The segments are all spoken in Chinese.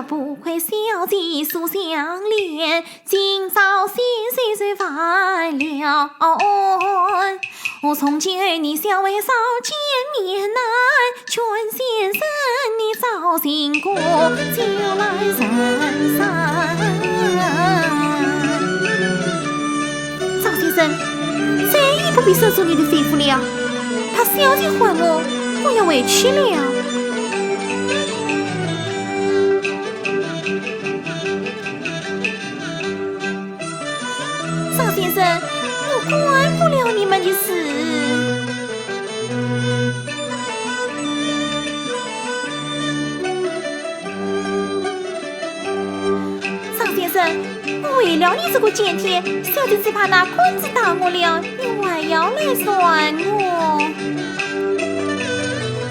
不愧小姐素相恋，今朝心碎烦了。我从前你小为少见面难，劝先生你早行过，就来人山。赵先生，再也不必守住你的吩咐了，怕小姐还我要回去了。赵先生，我管不了你们的事。赵先生，为了你这个贱贴，小姐只怕那棍子打我了，你还要来算我。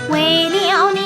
为了你